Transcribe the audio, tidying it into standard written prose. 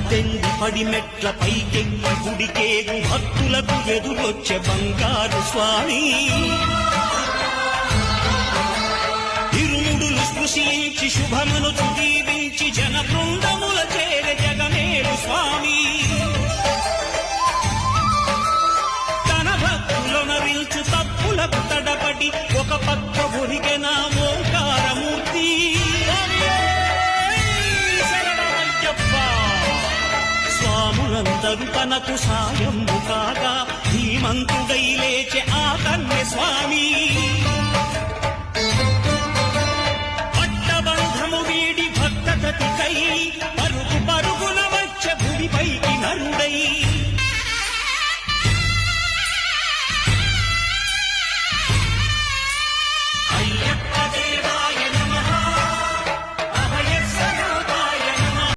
పద్దెంది పడి మెట్ల పైకెక్కి గుడికేగు భక్తులకు ఎదురొచ్చే బంగారు స్వామి ఇరుముడులు స్పృశించి శుభమును దీవించి జన బృందముల చేర జగమేలు స్వామి తన భక్తులనరించు తప్పులకు తడబడి ఒక పక్క ఒరిగెన ఓంకారమూర్తి స్వాములందరూ తనకు సాయము కాగా ధీమంతుడై లేచె ఆ కన్య స్వామి పట్టబంధము వీడి భక్తగతికై పరుగు పరుగున వచ్చే భూమిపైకి